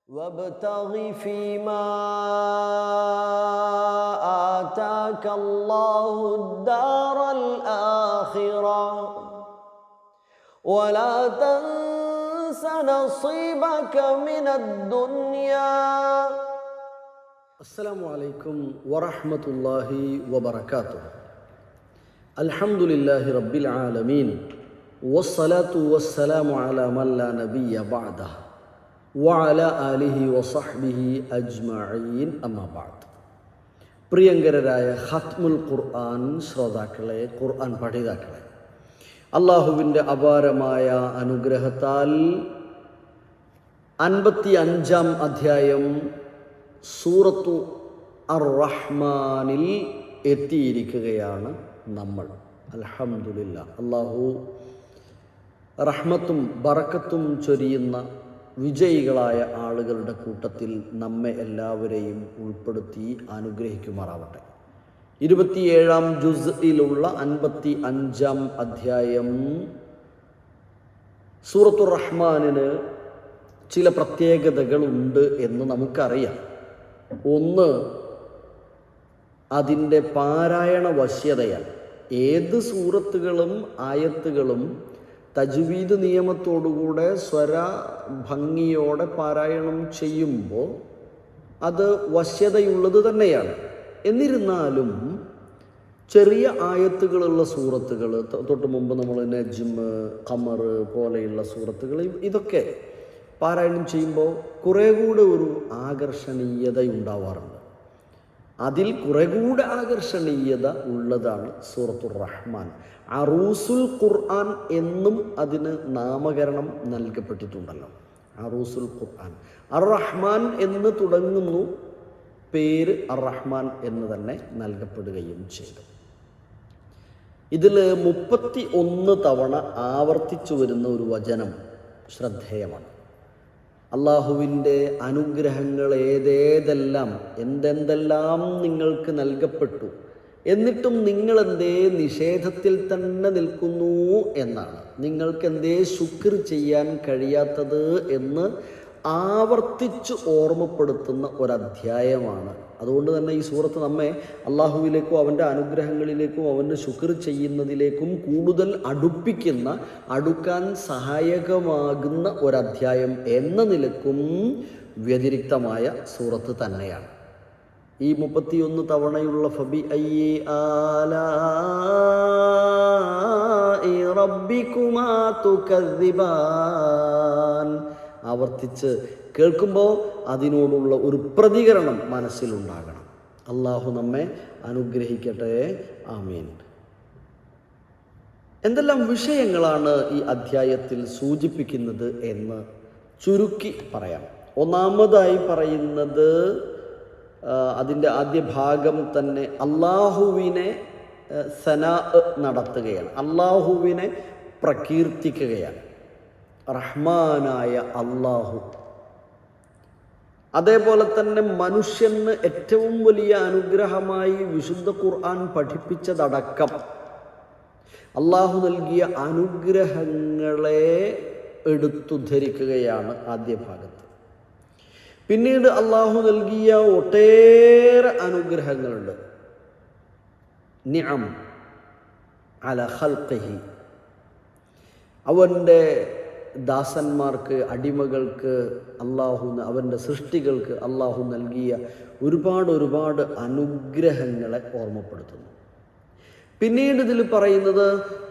وابتغ فيما آتاك الله الدار الآخرة ولا تنس نصيبك من الدنيا. السلام عليكم ورحمة الله وبركاته. الحمد لله رب العالمين والصلاة والسلام على من لا نبي بعده وعلى آله وصحبه أجمعين أما بعد. പ്രിയങ്കരരായ ഖത്മുൽ ഖുർആൻ ശ്രോതാക്കളെ, ഖുർആൻ പഠിതാക്കളെ, അള്ളാഹുവിൻ്റെ അപാരമായ അനുഗ്രഹത്താൽ 55-ാം അധ്യായം സൂറത്തു അർ-റഹ്മാനിൽ എത്തിയിരിക്കുകയാണ് നമ്മൾ. അൽഹംദുലില്ലാ. അള്ളാഹു റഹ്മത്തും ബറക്കത്തും ചൊരിയുന്ന വിജയികളായ ആളുകളുടെ കൂട്ടത്തിൽ നമ്മെ എല്ലാവരെയും ഉൾപ്പെടുത്തി അനുഗ്രഹിക്കുമാറാവട്ടെ. 27-ാം ജുസ്ഇലുള്ള 55-ാം അധ്യായം സൂറത്തുർ റഹ്മാനിന് ചില പ്രത്യേകതകളുണ്ട് എന്ന് നമുക്കറിയാം. ഒന്ന്, അതിൻ്റെ പാരായണ വശ്യതയാണ്. ഏത് സൂറത്തുകളും ആയത്തുകളും തജ്വീദ് നിയമത്തോടുകൂടെ സ്വര ഭംഗിയോടെ പാരായണം ചെയ്യുമ്പോൾ അത് വശ്യതയുള്ളത് തന്നെയാണ്. എന്നിരുന്നാലും ചെറിയ ആയത്തുകളുള്ള സൂറത്തുകൾ, തൊട്ട് മുമ്പ് നമ്മൾ നജ്മ്, ഖമർ പോലെയുള്ള സൂറത്തുകൾ, ഇതൊക്കെ പാരായണം ചെയ്യുമ്പോൾ കുറേ കൂടെ ഒരു ആകർഷണീയതയുണ്ടാവാറുണ്ട്. അതിൽ കുറേ കൂടെ ആകർഷണീയത ഉള്ളതാണ് സൂറത്തുർ റഹ്മാൻ. അറൂസുൽ ഖുർആൻ എന്നും അതിന് നാമകരണം നൽകപ്പെട്ടിട്ടുണ്ടല്ലോ. അറൂസുൽ ഖുർആൻ. അർ റഹ്മാൻ എന്ന് തുടങ്ങുന്നു, പേര് അർ റഹ്മാൻ എന്ന് തന്നെ നൽകപ്പെടുകയും ചെയ്തു. ഇതിൽ 31 തവണ ആവർത്തിച്ചു വരുന്ന ഒരു വചനം ശ്രദ്ധേയമാണ്. അള്ളാഹുവിൻ്റെ അനുഗ്രഹങ്ങൾ ഏതേതെല്ലാം, എന്തെന്തെല്ലാം നിങ്ങൾക്ക് നൽകപ്പെട്ടു, എന്നിട്ടും നിങ്ങളെന്തേ നിഷേധത്തിൽ തന്നെ നിൽക്കുന്നു എന്നാണ്. നിങ്ങൾക്കെന്തേ ശുക്ർ ചെയ്യാൻ കഴിയാത്തത് എന്ന് ആവർത്തിച്ച് ഓർമ്മപ്പെടുത്തുന്ന ഒരധ്യായമാണ്. അതുകൊണ്ട് തന്നെ ഈ സൂറത്ത് നമ്മെ അള്ളാഹുവിലേക്കും അവൻ്റെ അനുഗ്രഹങ്ങളിലേക്കും അവന് ശുക്ർ ചെയ്യുന്നതിലേക്കും കൂടുതൽ അടുക്കാൻ സഹായകമാകുന്ന ഒരധ്യായം എന്ന നിലക്കും വ്യതിരിക്തമായ സൂറത്ത് തന്നെയാണ്. ഈ 31 തവണയുള്ള ഫബി അയ്യി ആലാഇ റബ്ബികുമാ തുകദ്ദിബാൻ ആവർത്തിച്ച് കേൾക്കുമ്പോൾ അതിനോടുള്ള ഒരു പ്രതികരണം മനസ്സിലുണ്ടാകണം. അള്ളാഹു നമ്മെ അനുഗ്രഹിക്കട്ടെ. ആമീൻ. എന്തെല്ലാം വിഷയങ്ങളാണ് ഈ അധ്യായത്തിൽ സൂചിപ്പിക്കുന്നത് എന്ന് ചുരുക്കി പറയാം. ഒന്നാമതായി പറയുന്നത്, അതിൻ്റെ ആദ്യ ഭാഗം തന്നെ അള്ളാഹുവിനെ സനാ നടത്തുകയാണ്, അള്ളാഹുവിനെ പ്രകീർത്തിക്കുകയാണ്. റഹ്മാനായ അള്ളാഹു, അതേപോലെ തന്നെ മനുഷ്യന് ഏറ്റവും വലിയ അനുഗ്രഹമായി വിശുദ്ധ ഖുർആൻ പഠിപ്പിച്ചതടക്കം അള്ളാഹു നൽകിയ അനുഗ്രഹങ്ങളെ എടുത്തുദ്ധരിക്കുകയാണ് ആദ്യ ഭാഗത്ത്. പിന്നീട് അള്ളാഹു നൽകിയ ഒട്ടേറെ അനുഗ്രഹങ്ങളുണ്ട്. നിഅം അല ഖൽഖിഹി, അവൻ്റെ ദാസന്മാർക്ക്, അടിമകൾക്ക് അവൻ്റെ സൃഷ്ടികൾക്ക് അള്ളാഹു നൽകിയ ഒരുപാട് അനുഗ്രഹങ്ങളെ ഓർമ്മപ്പെടുത്തുന്നു. പിന്നീട് ഇതിൽ പറയുന്നത്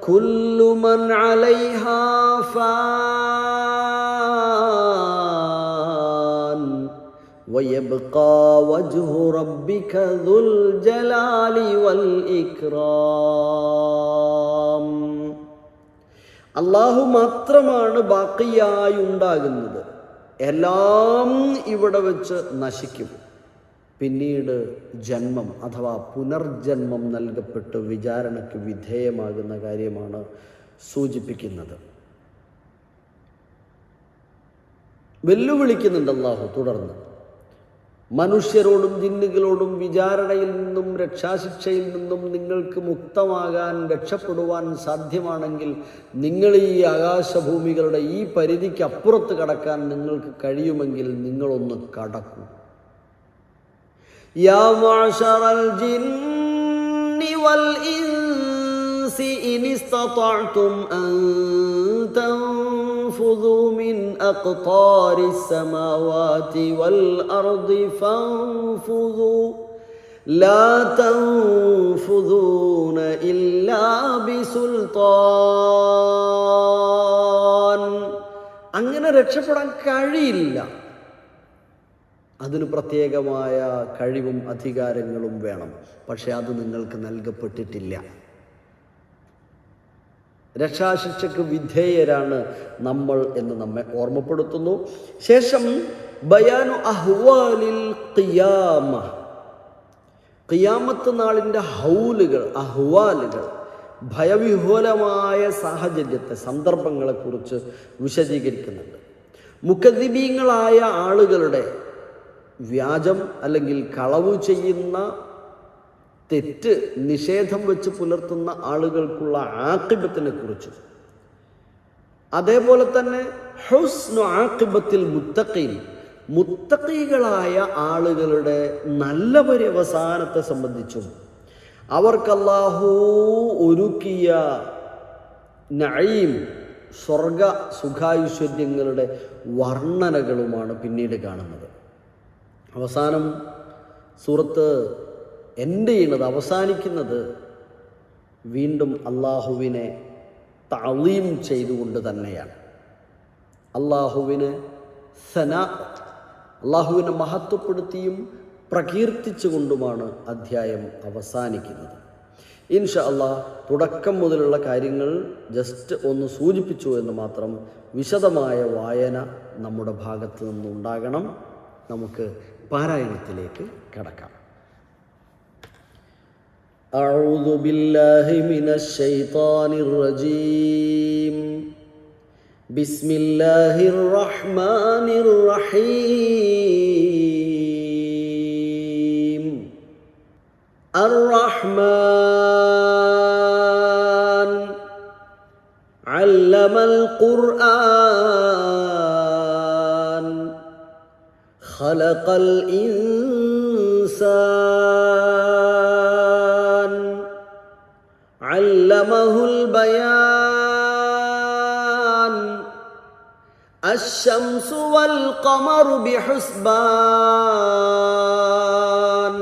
കുല്ലു മൻ അലൈഹാ ഫാൻ വയബ്ഖാ വജ്ഹു റബ്ബിക ദുൽ ജലാലി വൽ ഇക്റാം. അള്ളാഹു മാത്രമാണ് ബാക്കിയായി ഉണ്ടാകുന്നത്. എല്ലാം ഇവിടെ വെച്ച് നശിക്കും. പിന്നീട് ജന്മം അഥവാ പുനർജന്മം നൽകപ്പെട്ട് വിചാരണയ്ക്ക് വിധേയമാകുന്ന കാര്യമാണ് സൂചിപ്പിക്കുന്നത്. വെല്ലുവിളിക്കുന്നുണ്ട് അള്ളാഹു തുടർന്ന്. മനുഷ്യരോടും ജിന്നുകളോടും വിചാരണയിൽ നിന്നും രക്ഷാശിക്ഷയിൽ നിന്നും നിങ്ങൾക്ക് മുക്തമാകാൻ രക്ഷപ്പെടുവാൻ സാധ്യമാണെങ്കിൽ നിങ്ങൾ ഈ ആകാശഭൂമികളുടെ ഈ പരിധിക്കപ്പുറത്ത് കടക്കാൻ നിങ്ങൾക്ക് കഴിയുമെങ്കിൽ നിങ്ങളൊന്ന് കടക്കൂ. യാ മഅ്ശറൽ ജിന്നി വൽ ഇൻസി ഇൻ ഇസ്തതഅ്തും അൻ تنفذوا من أقطار السماوات والأرض فانفذوا لا تنفذون إلا بسلطان. അങ്ങനെ രക്ഷപ്പെടാൻ കഴിയില്ല. അതിന് പ്രത്യേകമായ കഴിവും അധികാരങ്ങളും വേണം. പക്ഷെ അത് നിങ്ങൾക്ക് നൽകപ്പെട്ടിട്ടില്ല. രക്ഷാശിക്ഷയ്ക്ക് വിധേയരാണ് നമ്മൾ എന്ന് നമ്മെ ഓർമ്മപ്പെടുത്തുന്നു. ശേഷം ബയാനു അഹ്വാലിൽ ഖിയാമ, ഖിയാമത്ത് നാളിൻ്റെ ഹൗലുകൾ, അഹ്വാലുകൾ, ഭയവിഹ്വലമായ സാഹചര്യത്തെ, സന്ദർഭങ്ങളെക്കുറിച്ച് വിശദീകരിക്കുന്നുണ്ട്. മുക്കദ്ദിബീങ്ങളായ ആളുകളുടെ വ്യാജം അല്ലെങ്കിൽ കളവ് ചെയ്യുന്ന തെറ്റ്, നിഷേധം വെച്ച് പുലർത്തുന്ന ആളുകൾക്കുള്ള ആഖിബത്തിനെ കുറിച്ച്, അതേപോലെ തന്നെ ഹുസ്നു ആഖിബത്തിൽ മുത്തഖീൻ, മുത്തഖീകളായ ആളുകളുടെ നല്ല പര്യവസാനത്തെ സംബന്ധിച്ചും അവർക്ക് അല്ലാഹു ഒരുക്കിയ നഈം, സ്വർഗ സുഖായുശ്വര്യങ്ങളുടെ വർണ്ണനകളുമാണ് പിന്നീട് കാണുന്നത്. അവസാനം സൂറത്ത് എൻ്റെ ചെയ്യുന്നത്, അവസാനിക്കുന്നത് വീണ്ടും അള്ളാഹുവിനെ തഅളീം ചെയ്തുകൊണ്ട് തന്നെയാണ്. അള്ളാഹുവിനെ സന, അള്ളാഹുവിനെ മഹത്വപ്പെടുത്തിയും പ്രകീർത്തിച്ചുകൊണ്ടുമാണ് അധ്യായം അവസാനിക്കുന്നത്. ഇൻഷാ അല്ലാഹ് തുടക്കം മുതലുള്ള കാര്യങ്ങൾ ജസ്റ്റ് ഒന്ന് സൂചിപ്പിച്ചു എന്ന് മാത്രം. വിശദമായ വായന നമ്മുടെ ഭാഗത്ത് നിന്നുണ്ടാകണം. നമുക്ക് പാരായണത്തിലേക്ക് കടക്കാം. أعوذ بالله من الشيطان الرجيم. بسم الله الرحمن الرحيم. الرحمن علم القرآن خلق الإنسان علمه البيان الشمس والقمر بحسبان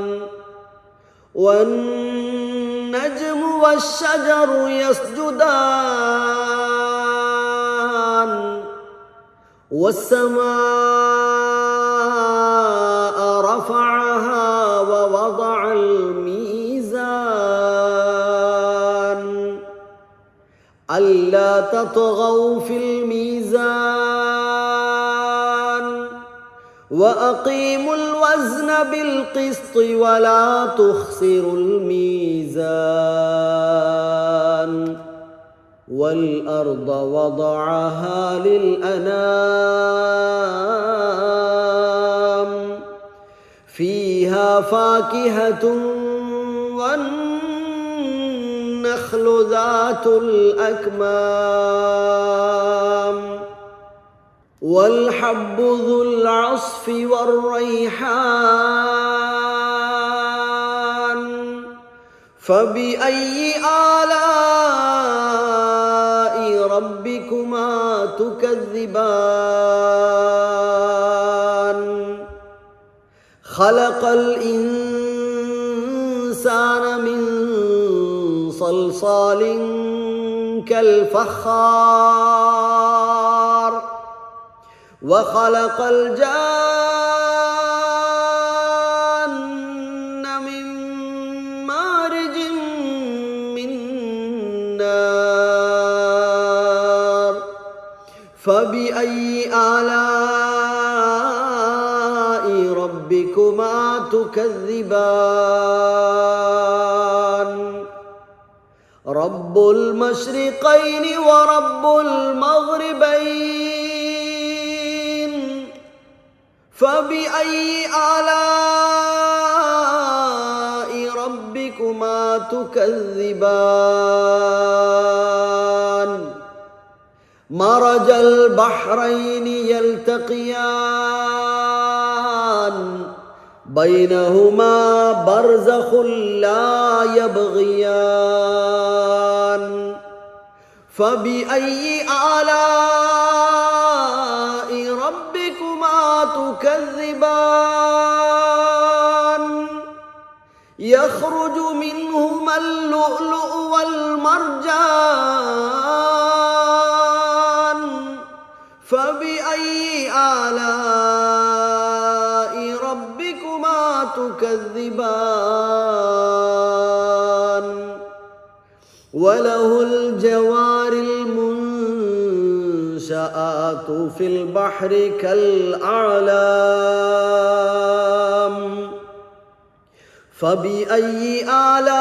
والنجم والشجر يسجدان والسماء رفعها ووضع الميزان ألا تطغوا في الميزان وأقيموا الوزن بالقسط ولا تخسروا الميزان والأرض وضعها للأنام فيها فاكهة والنخل ذات الأكمام والحب ذو العصف والريحان فبأي آلاء ربكما تكذبان خلق الإنسان من صلصال كالفخار وخلق الجان من مارج من نار فبأي آلاء ربكما تكذبان رب المشرقين ورب المغربين فبأي آلاء ربكما تكذبان مرج البحرين يلتقيان بينهما برزخ لا يبغيان فبأي آلاء ربكما تكذبان يخرج منهما اللؤلؤ والمرجان فبأي آلاء ربكما تكذبان وله الجوار المنشآت في البحر كالأعلام فبأي آلاء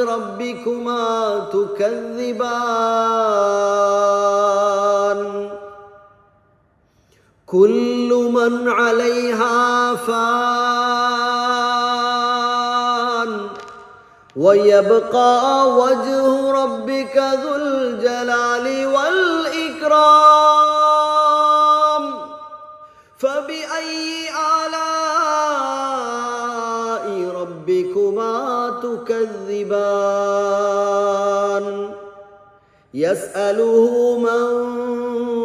ربكما تكذبان كل من عليها فان ويبقى وجه ربك ذو الجلال والإكرام فبأي آلاء ربكما تكذبان يسأله من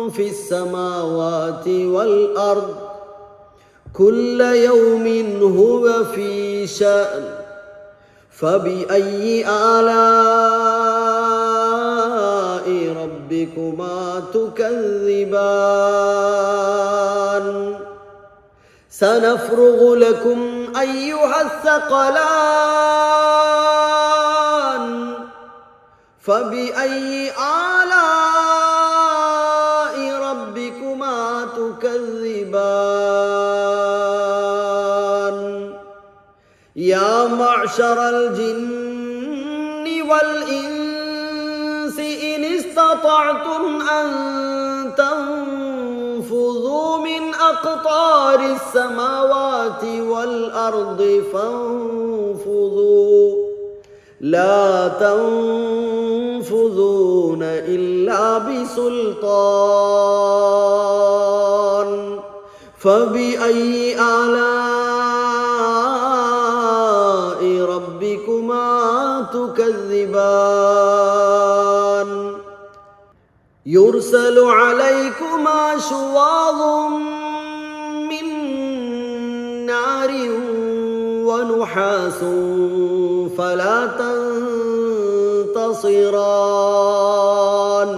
في السماوات والأرض كل يوم هو في شأن فبأي آلاء ربكما تكذبان سنفرغ لكم أيها الثقلان فبأي آلاء ربكما تكذبان يا معشر الجن والإنس إن استطعتم أن تنفذوا من أقطار السماوات والأرض فانفذوا لا تنفذون إلا بسلطان فبأي آلاء ربكما تكذبان يرسل عليكما شواظ من نار ونحاس فلا تنتصران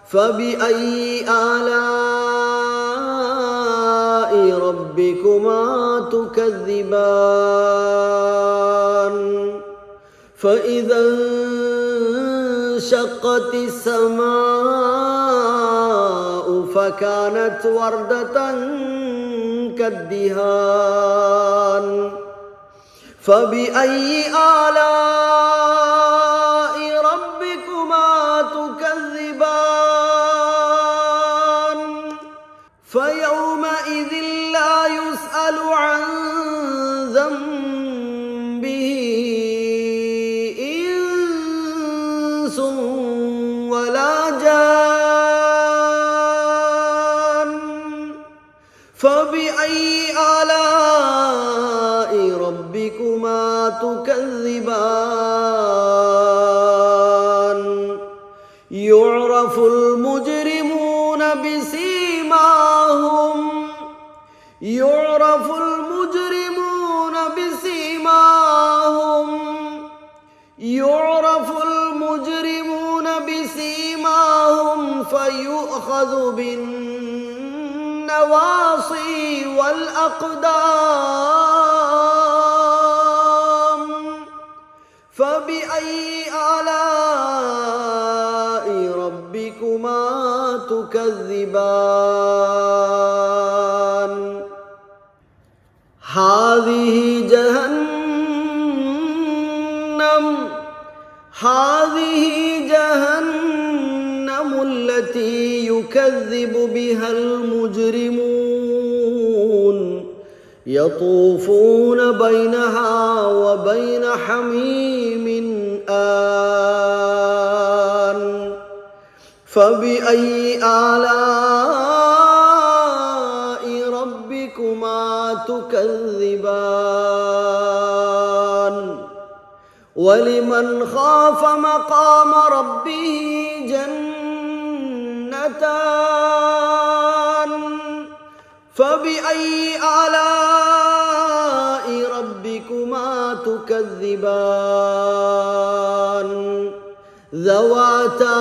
فبأي آلاء ربكما تكذبان فإذا انشقت السماء فكانت وردة كالدهان فبأي آلاء ربكما تكذبان فيومئذ لا يسأل عن ذنبه إنس ولا جان فبأي آلاء ربكما تكذبان يعرف المجرمون بسيماهم فيؤخذ بالنواصي والأقدام فبأي آلاء ربكما تكذبان هذه جهنم التي يكذب بها المجرمون يطوفون بينها وبين حميم آن فبأي آلاء ربكما تكذبان ولمن خاف مقام ربه جنتان فبأي آلاء ربكما تكذبان ذواتا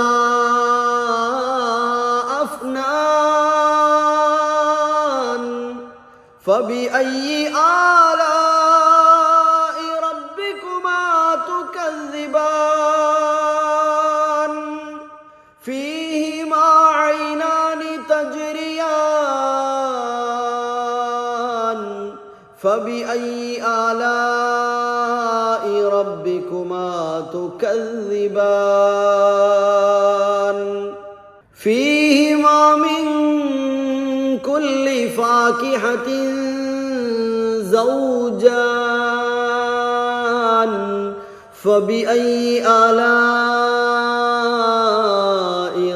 أفنان فبأي آلاء ربكما تكذبان فيهما عينان تجريان فبأي آلاء ربكما تكذبان فيهما من كل فاكهة زوجان فبأي آلاء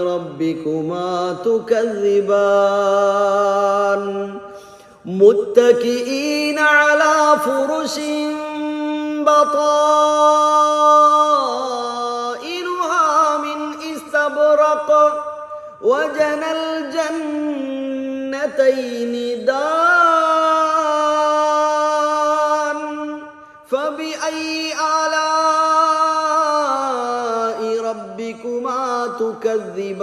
ربكما تكذبان متكئين على فرش بطائنها من استبرق وجنى الجنتين دان فبأي آلاء ربكما تكذبان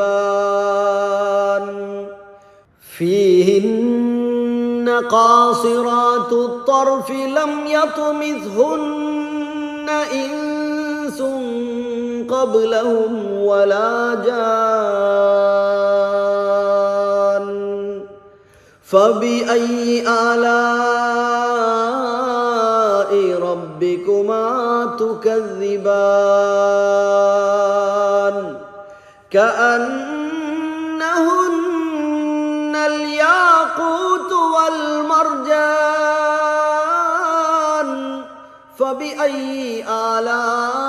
فيهن قاصرات الطرف لم يطمثهن إنس قبلهم ولا جان فبأي آلاء ربكما تكذبان كأنهن الياقوت والمرجان فبأي آلاء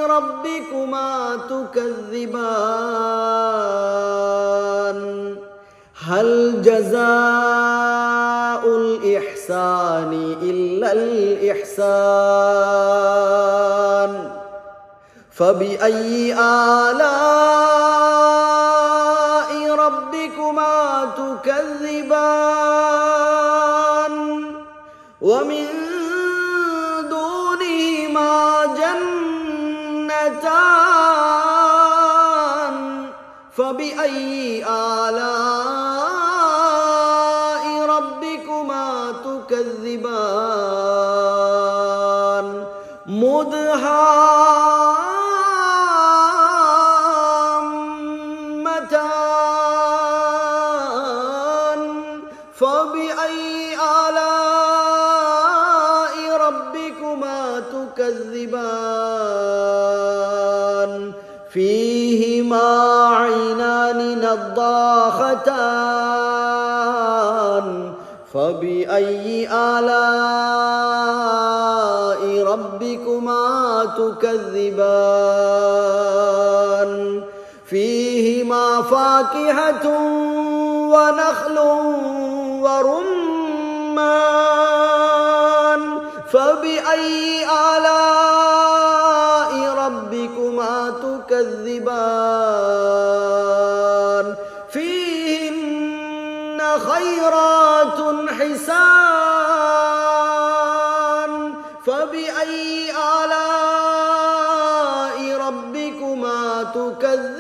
ربكما تكذبان هل جزاء الإحسان إلا الإحسان فبأي آلاء ربكما تكذبان ومن دونهما جنتان فبأي آلاء ربكما تكذبان مدهامتان فبأي آلاء ربكما تكذبان فيهما عينان نضاختان فبأي آلاء ربكما تكذبان فيهما فاكهة ونخل ورمان فبأي آلاء ربكما تكذبان فيهن خيرات حسان فبأي آلاء ربكما تكذبان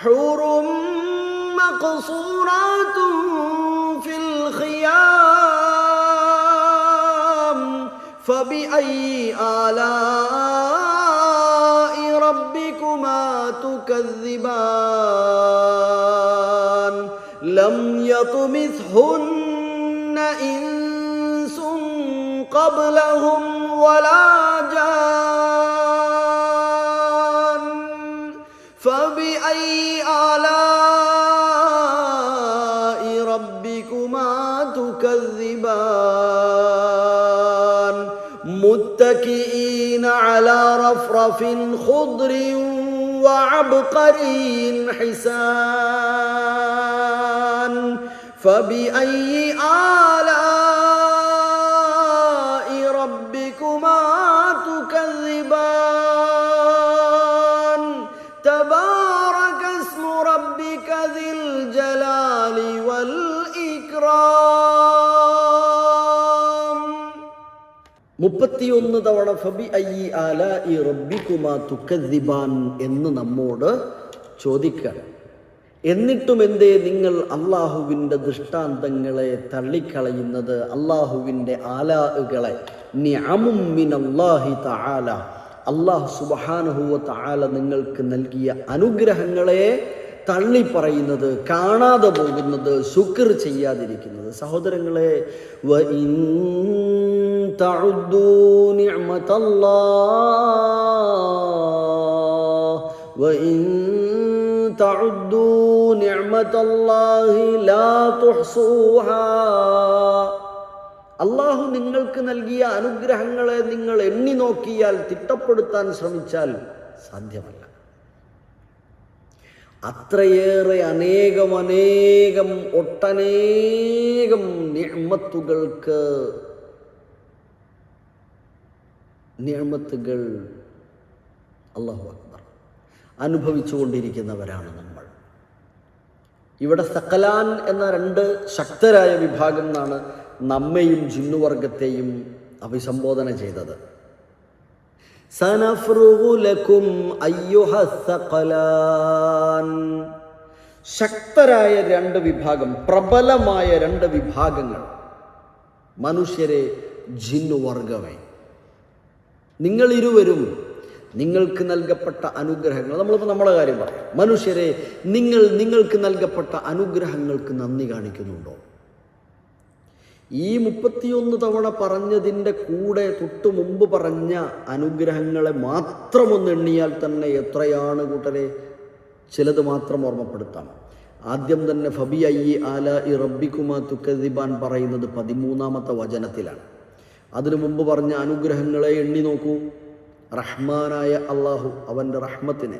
حور مقصورات في الخيام فبأي آلاء ربكما تكذبان لم يطمثهن إنس قبلهم ولا جان وزخرف خضر وعبقري حسان فبأي آلاء ربكما تكذبان تبارك اسم ربك ذي الجلال والإكرام 31 തവണ ഫബി അയ്യി ആലാഇ റബ്ബികുമാ തുകദ്ദിബാൻ എന്ന് നമ്മോട് ചോദിക്കുക. എന്നിട്ടും എന്തേ നിങ്ങൾ അള്ളാഹുവിൻ്റെ ദൃഷ്ടാന്തങ്ങളെ തള്ളിക്കളയുന്നത്, അള്ളാഹുവിൻ്റെ ആലാകളെ, നിഅമും മിനല്ലാഹി തആല, അള്ളാഹു സുബ്ഹാനഹു വ തആല നിങ്ങൾക്ക് നൽകിയ അനുഗ്രഹങ്ങളെ തള്ളിപ്പറയുന്നത്, കാണാതെ പോകുന്നത്, ശുക്ർ ചെയ്യാതിരിക്കുന്നത്. സഹോദരങ്ങളെ, വ ഇൻ തഉദ്ദൂ നിഅമതല്ലാഹ് വ ഇൻ തഉദ്ദൂ നിഅമതല്ലാഹി ലാ തുഹ്സൂഹാ. അള്ളാഹു നിങ്ങൾക്ക് നൽകിയ അനുഗ്രഹങ്ങളെ നിങ്ങൾ എണ്ണി നോക്കിയാൽ, തിട്ടപ്പെടുത്താൻ ശ്രമിച്ചാൽ സാധ്യമല്ല. അത്രയേറെ അനേകം ഒട്ടനേകം നിഅമത്തുകൾ അല്ലാഹു അക്ബർ അനുഭവിച്ചുകൊണ്ടിരിക്കുന്നവരാണ് നമ്മൾ. ഇവിടെ സഖലാൻ എന്ന 2 ശക്തരായ വിഭാഗം എന്നാണ് നമ്മെയും ജിന്നുവർഗത്തെയും അഭിസംബോധന ചെയ്തത്. സനഫ്റുഗു ലക്കും അയ്യുഹസ്സഖലാൻ. ശക്തരായ 2 വിഭാഗം, പ്രബലമായ 2 വിഭാഗങ്ങൾ. മനുഷ്യരെ, ജിന്നുവർഗമേ, നിങ്ങളിരുവരും നിങ്ങൾക്ക് നൽകപ്പെട്ട അനുഗ്രഹങ്ങൾ, നമ്മളിപ്പോൾ നമ്മളെ കാര്യം പറയാം. മനുഷ്യരെ, നിങ്ങൾക്ക് നൽകപ്പെട്ട അനുഗ്രഹങ്ങൾക്ക് നന്ദി കാണിക്കുന്നുണ്ടോ? ഈ 31 തവണ പറഞ്ഞതിൻ്റെ കൂടെ തൊട്ടു മുമ്പ് പറഞ്ഞ അനുഗ്രഹങ്ങളെ മാത്രം ഒന്ന് എണ്ണിയാൽ തന്നെ എത്രയാണ് കൂട്ടരെ? ചിലത് മാത്രം ഓർമ്മപ്പെടുത്താം. ആദ്യം തന്നെ ഫബി അയ്യി ആലാഇ റബ്ബികുമാ തുകദ്ദിബാൻ പറയുന്നത് 13ാമത്തെ വചനത്തിലാണ്. അതിനു മുമ്പ് പറഞ്ഞ അനുഗ്രഹങ്ങളെ എണ്ണി നോക്കൂ. റഹ്മാനായ അള്ളാഹു അവൻ്റെ റഹ്മത്തിനെ,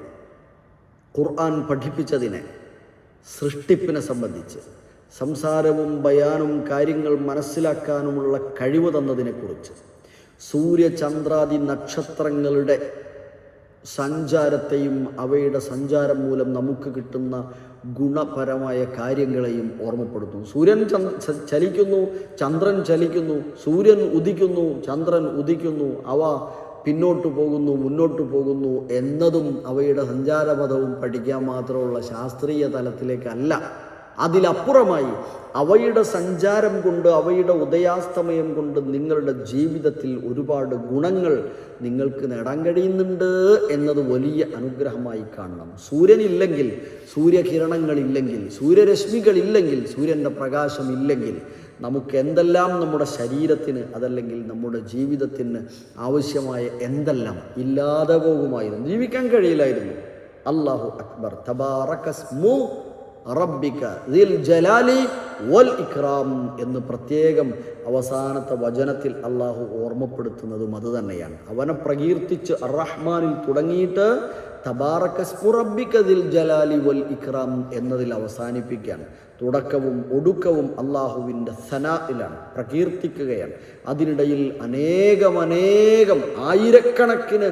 ഖുർആൻ പഠിപ്പിച്ചതിനെ, സൃഷ്ടിപ്പിനെ സംബന്ധിച്ച്, സംസാരവും ബയാനും കാര്യങ്ങൾ മനസ്സിലാക്കാനുമുള്ള കഴിവ് തന്നതിനെക്കുറിച്ച്, സൂര്യചന്ദ്രാദി നക്ഷത്രങ്ങളുടെ സഞ്ചാരത്തെയും അവയുടെ സഞ്ചാരം മൂലം നമുക്ക് കിട്ടുന്ന ഗുണപരമായ കാര്യങ്ങളെയും ഓർമ്മപ്പെടുത്തുന്നു. സൂര്യൻ ചലിക്കുന്നു, ചന്ദ്രൻ ചലിക്കുന്നു, സൂര്യൻ ഉദിക്കുന്നു, ചന്ദ്രൻ ഉദിക്കുന്നു, അവ പിന്നോട്ട് പോകുന്നു, മുന്നോട്ട് പോകുന്നു എന്നതും അവയുടെ സഞ്ചാരപഥവും പഠിക്കാൻ മാത്രമുള്ള ശാസ്ത്രീയ തലത്തിലേക്കല്ല, അതിലപ്പുറമായി അവയുടെ സഞ്ചാരം കൊണ്ട്, അവയുടെ ഉദയാസ്തമയം കൊണ്ട് നിങ്ങളുടെ ജീവിതത്തിൽ ഒരുപാട് ഗുണങ്ങൾ നിങ്ങൾക്ക് നേടാൻ കഴിയുന്നുണ്ട് എന്നത് വലിയ അനുഗ്രഹമായി കാണണം. സൂര്യനില്ലെങ്കിൽ, സൂര്യകിരണങ്ങളില്ലെങ്കിൽ, സൂര്യരശ്മികളില്ലെങ്കിൽ, സൂര്യൻ്റെ പ്രകാശമില്ലെങ്കിൽ നമുക്ക് എന്തെല്ലാം നമ്മുടെ ശരീരത്തിന്, അതല്ലെങ്കിൽ നമ്മുടെ ജീവിതത്തിന് ആവശ്യമായ എന്തെല്ലാം ഇല്ലാതെ പോകുമായിരുന്നു, ജീവിക്കാൻ കഴിയില്ലായിരുന്നു. അല്ലാഹു അക്ബർ. തബാറകസ്മു റബ്ബിക ദിൽ ജലാലി വൽ ഇക്റാം എന്ന് പ്രത്യേകം അവസാനത്തെ വചനത്തിൽ അള്ളാഹു ഓർമ്മപ്പെടുത്തുന്നതും അതുതന്നെയാണ്. അവനെ പ്രകീർത്തിച്ച് അർറഹ്മാനിൽ തുടങ്ങിയിട്ട് തബാറകസ്മു റബ്ബിക ദിൽ ജലാലി വൽ ഇക്റാം എന്നതിൽ അവസാനിപ്പിക്കാൻ. തുടക്കവും ഒടുക്കവും അള്ളാഹുവിൻ്റെ സനായിലാണ്, പ്രകീർത്തിക്കുകയാണ്. അതിനിടയിൽ അനേകം ആയിരക്കണക്കിന്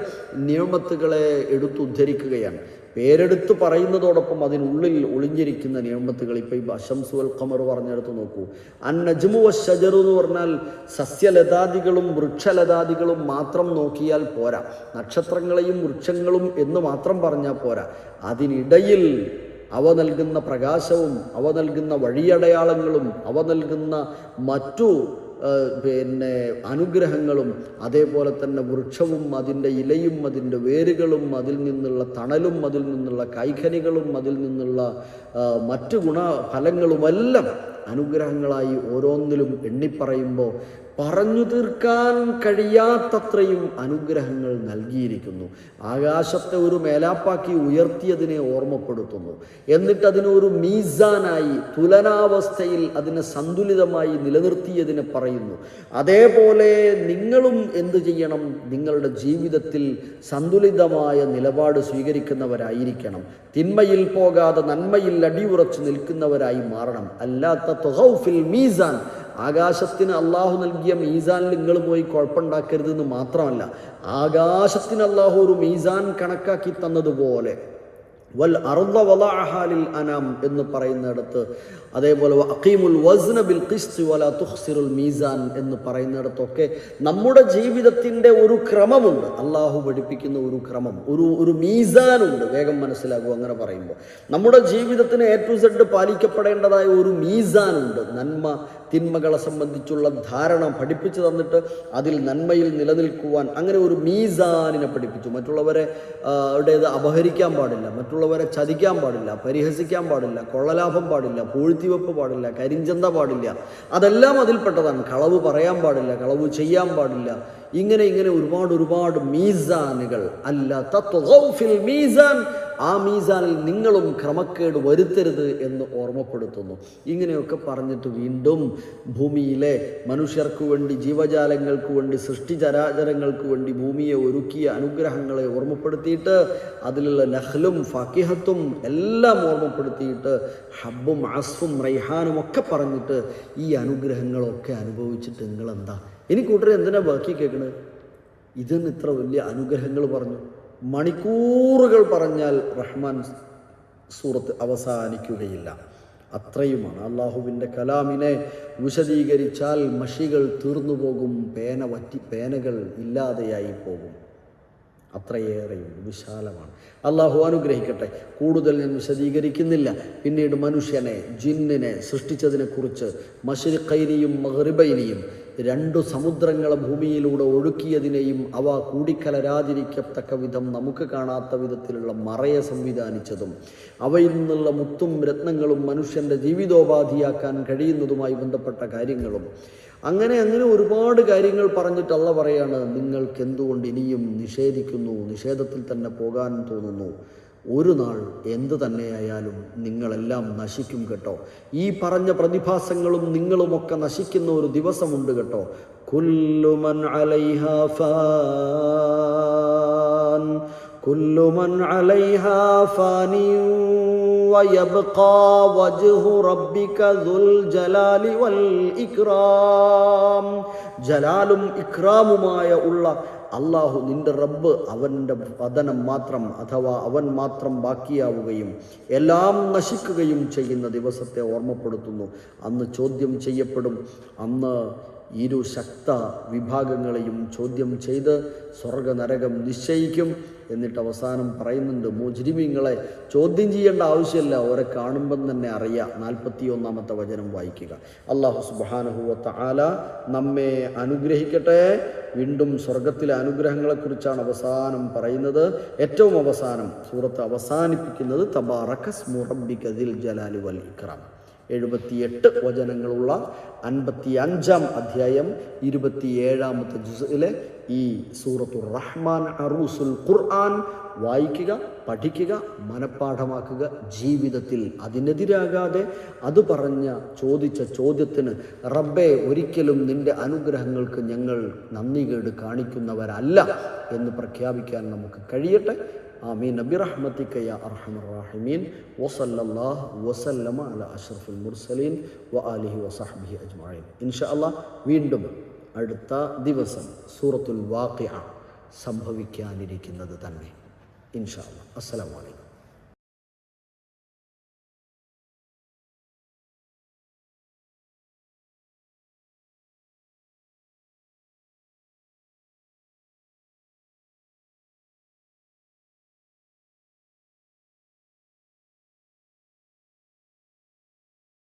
നിഅമത്തുകളെ എടുത്തുദ്ധരിക്കുകയാണ്. പേരെടുത്ത് പറയുന്നതോടൊപ്പം അതിനുള്ളിൽ ഒളിഞ്ഞിരിക്കുന്ന നിഅമത്തുകൾ. ഇപ്പോൾ ഈ അശംസു വൽ ഖമർ പറഞ്ഞെടുത്ത് നോക്കൂ. അന്നജ്മു വശജറു എന്ന് പറഞ്ഞാൽ സസ്യലതാദികളും വൃക്ഷലതാദികളും മാത്രം നോക്കിയാൽ പോരാ, നക്ഷത്രങ്ങളെയും വൃക്ഷങ്ങളും എന്ന് മാത്രം പറഞ്ഞാൽ പോരാ. അതിനിടയിൽ അവ നൽകുന്ന പ്രകാശവും, അവ നൽകുന്ന വഴിയടയാളങ്ങളും, അവ നൽകുന്ന മറ്റു അനുഗ്രഹങ്ങളും, അതേപോലെ തന്നെ വൃക്ഷവും അതിൻ്റെ ഇലയും അതിൻ്റെ വേരുകളും അതിൽ നിന്നുള്ള തണലും അതിൽ നിന്നുള്ള കൈഖനികളും അതിൽ നിന്നുള്ള മറ്റു ഗുണഫലങ്ങളുമെല്ലാം അനുഗ്രഹങ്ങളായി ഓരോന്നിലും എണ്ണിപ്പറയുമ്പോൾ പറഞ്ഞു തീർക്കാൻ കഴിയാത്തത്രയും അനുഗ്രഹങ്ങൾ നൽകിയിരിക്കുന്നു. ആകാശത്തെ ഒരു മേലാപ്പാക്കി ഉയർത്തിയതിനെ ഓർമ്മപ്പെടുത്തുന്നു. എന്നിട്ട് അതിനൊരു മീസാനായി തുലനാവസ്ഥയിൽ അതിനെ സന്തുലിതമായി നിലനിർത്തിയതിനെ പറയുന്നു. അതേപോലെ നിങ്ങളും എന്ത് ചെയ്യണം? നിങ്ങളുടെ ജീവിതത്തിൽ സന്തുലിതമായ നിലപാട് സ്വീകരിക്കുന്നവരായിരിക്കണം. തിന്മയിൽ പോകാതെ നന്മയിൽ അടിയുറച്ചു നിൽക്കുന്നവരായി മാറണം. അല്ലാത്ത തുഗൗഫിൽ മീസാൻ, ആകാശത്തിന് അള്ളാഹു നൽകിയ മീസാനിൽ നിങ്ങൾ പോയി കുഴപ്പമുണ്ടാക്കരുതെന്ന് മാത്രമല്ല, ആകാശത്തിന് അള്ളാഹു ഒരു മീസാൻ കണക്കാക്കി തന്നതുപോലെ വൽ അർദ വളഅഹാ ലിൽ അനാം എന്ന് പറയുന്നിടത്ത്, അതേപോലെ അഖീമുൽ വസ്ന ബിൽ ഖിസ്തി വലാ തുഖ്സിറുൽ മീസാൻ എന്ന് പറയുന്നിടത്തൊക്കെ നമ്മുടെ ജീവിതത്തിൻ്റെ ഒരു ക്രമമുണ്ട്. അള്ളാഹു പഠിപ്പിക്കുന്ന ഒരു ക്രമം, ഒരു മീസാനുണ്ട്. വേഗം മനസ്സിലാകും അങ്ങനെ പറയുമ്പോൾ. നമ്മുടെ ജീവിതത്തിന് A to Z പാലിക്കപ്പെടേണ്ടതായ ഒരു മീസാനുണ്ട്. നന്മ തിന്മകളെ സംബന്ധിച്ചുള്ള ധാരണ പഠിപ്പിച്ചു തന്നിട്ട് അതിൽ നന്മയിൽ നിലനിൽക്കുവാൻ അങ്ങനെ ഒരു മീസാനിനെ പഠിപ്പിച്ചു. മറ്റുള്ളവരെ അപഹരിക്കാൻ പാടില്ല, മറ്റുള്ളവരെ ചതിക്കാൻ പാടില്ല, പരിഹസിക്കാൻ പാടില്ല, കൊള്ളലാഭം പാടില്ല, പൂഴ്ത്തിവെപ്പ് പാടില്ല, കരിഞ്ചന്ത പാടില്ല. അതെല്ലാം അതിൽപ്പെട്ടതാണ്. കളവ് പറയാൻ പാടില്ല, കളവ് ചെയ്യാൻ പാടില്ല. ഇങ്ങനെ ഒരുപാട് മീസാനുകൾ. അല്ല തത്വഫിൽ മീസാൻ, ആ മീസാനിൽ നിങ്ങളും ക്രമക്കേട് വരുത്തരുത് എന്ന് ഓർമ്മപ്പെടുത്തുന്നു. ഇങ്ങനെയൊക്കെ പറഞ്ഞിട്ട് വീണ്ടും ഭൂമിയിലെ മനുഷ്യർക്ക് വേണ്ടി, ജീവജാലങ്ങൾക്ക് വേണ്ടി, സൃഷ്ടിചരാചരങ്ങൾക്ക് വേണ്ടി ഭൂമിയെ ഒരുക്കിയ അനുഗ്രഹങ്ങളെ ഓർമ്മപ്പെടുത്തിയിട്ട് അതിലുള്ള നഹ്ലും ഫാക്കിഹത്തും എല്ലാം ഓർമ്മപ്പെടുത്തിയിട്ട് ഹബ്ബും അസ്ഫും റൈഹാനും ഒക്കെ പറഞ്ഞിട്ട് ഈ അനുഗ്രഹങ്ങളൊക്കെ അനുഭവിച്ചിട്ട് നിങ്ങളെന്താ ഇനി കൂട്ടരെ എന്തിനാ ബാക്കി കേൾക്കണത്? ഇതിന് ഇത്ര വലിയ അനുഗ്രഹങ്ങൾ പറഞ്ഞു. മണിക്കൂറുകൾ പറഞ്ഞാൽ റഹ്മാൻ സൂറത്ത് അവസാനിക്കുകയില്ല. അത്രയുമാണ്. അള്ളാഹുവിൻ്റെ കലാമിനെ വിശദീകരിച്ചാൽ മഷികൾ തീർന്നു പോകും, പേനകൾ ഇല്ലാതെയായി പോകും. അത്രയേറെയും വിശാലമാണ്. അള്ളാഹു അനുഗ്രഹിക്കട്ടെ. കൂടുതൽ ഞാൻ വിശദീകരിക്കുന്നില്ല. പിന്നീട് മനുഷ്യനെ, ജിന്നിനെ സൃഷ്ടിച്ചതിനെക്കുറിച്ച്, മശ്രിഖൈനിയും മഗ്രിബൈനിയും, രണ്ടു സമുദ്രങ്ങളെ ഭൂമിയിലൂടെ ഒഴുക്കിയതിനെയും അവ കൂടിക്കലരാതിരിക്കത്തക്ക വിധം നമുക്ക് കാണാത്ത വിധത്തിലുള്ള മറയെ സംവിധാനിച്ചതും അവയിൽ നിന്നുള്ള മുത്തും രത്നങ്ങളും മനുഷ്യൻ്റെ ജീവിതോപാധിയാക്കാൻ കഴിയുന്നതുമായി ബന്ധപ്പെട്ട കാര്യങ്ങളും, അങ്ങനെ ഒരുപാട് കാര്യങ്ങൾ പറഞ്ഞിട്ട് അള്ളാഹു പറയാണ്, നിങ്ങൾക്ക് എന്തുകൊണ്ട് ഇനിയും നിഷേധിക്കുന്നു, നിഷേധത്തിൽ തന്നെ പോകാൻ തോന്നുന്നു. ഒരു നാൾ എന്തു തന്നെയായാലും നിങ്ങളെല്ലാം നശിക്കും കേട്ടോ. ഈ പറഞ്ഞ പ്രതിഭാസങ്ങളും നിങ്ങളുമൊക്കെ നശിക്കുന്ന ഒരു ദിവസമുണ്ട് കേട്ടോ. കുല്ലു മൻ അലൈഹാ ഫാൻ, കുല്ലു മൻ അലൈഹാ ഫാനിൻ വയബ്ഖാ വജ്ഹു റബ്ബിക ദുൽ ജലാലി വൽ ഇക്റാം. ജലാലും ഇക്റാമുമായ ഉള്ള അള്ളാഹു, നിന്റെ റബ്ബ്, അവൻ്റെ വദനം മാത്രം അഥവാ അവൻ മാത്രം ബാക്കിയാവുകയും എല്ലാം നശിക്കുകയും ചെയ്യുന്ന ദിവസത്തെ ഓർമ്മപ്പെടുത്തുന്നു. അന്ന് ചോദ്യം ചെയ്യപ്പെടും. അന്ന് ഇരു ശക്ത വിഭാഗങ്ങളെയും ചോദ്യം ചെയ്ത് സ്വർഗനരകം നിശ്ചയിക്കും. എന്നിട്ട് അവസാനം പറയുന്നുണ്ട്, മുജ്രിമീങ്ങളെ ചോദ്യം ചെയ്യേണ്ട ആവശ്യമില്ല, അവരെ കാണുമ്പം തന്നെ അറിയാം. 41-ാമത്തെ വചനം വായിക്കുക. അല്ലാഹു സുബ്ഹാനഹു വ തആല നമ്മെ അനുഗ്രഹിക്കട്ടെ. വീണ്ടും സ്വർഗത്തിലെ അനുഗ്രഹങ്ങളെക്കുറിച്ചാണ് അവസാനം പറയുന്നത്. ഏറ്റവും അവസാനം സൂറത്ത് അവസാനിപ്പിക്കുന്നത് തബാറക സ്മു റബ്ബിക ദിൽ ജലാലി വൽ ഇക്റാം. 78 വചനങ്ങളുള്ള 55-ാം അധ്യായം 27-ാമത്തെ ജുസിലെ ഈ സൂറത്തുർ റഹ്മാൻ അറൂസുൽ ഖുർആൻ വായിക്കുക, പഠിക്കുക, മനഃപ്പാഠമാക്കുക. ജീവിതത്തിൽ അതിനെതിരാകാതെ അത് ചോദിച്ച ചോദ്യത്തിന് റബ്ബേ ഒരിക്കലും നിൻ്റെ അനുഗ്രഹങ്ങൾക്ക് ഞങ്ങൾ നന്ദികേട് കാണിക്കുന്നവരല്ല എന്ന് പ്രഖ്യാപിക്കാൻ നമുക്ക് കഴിയട്ടെ. ആമീൻ ബിറഹ്മതിക യാ അർഹമർ റഹീമീൻ. വസല്ലല്ലാഹു വസല്ലമ അലാ അഷ്റഫിൽ മുർസലീൻ വആലിഹി വസഹ്ബിഹി അജ്മഈൻ. ഇൻഷാ അല്ലാഹ് വീണ്ടും അടുത്ത ദിവസം സൂറത്തുൽ വാഖിഅ സംഭവിക്കാനിരിക്കുന്നത് തന്നെ. ഇൻഷാ അല്ലാഹ്. അസ്സലാമു അലൈക്കും.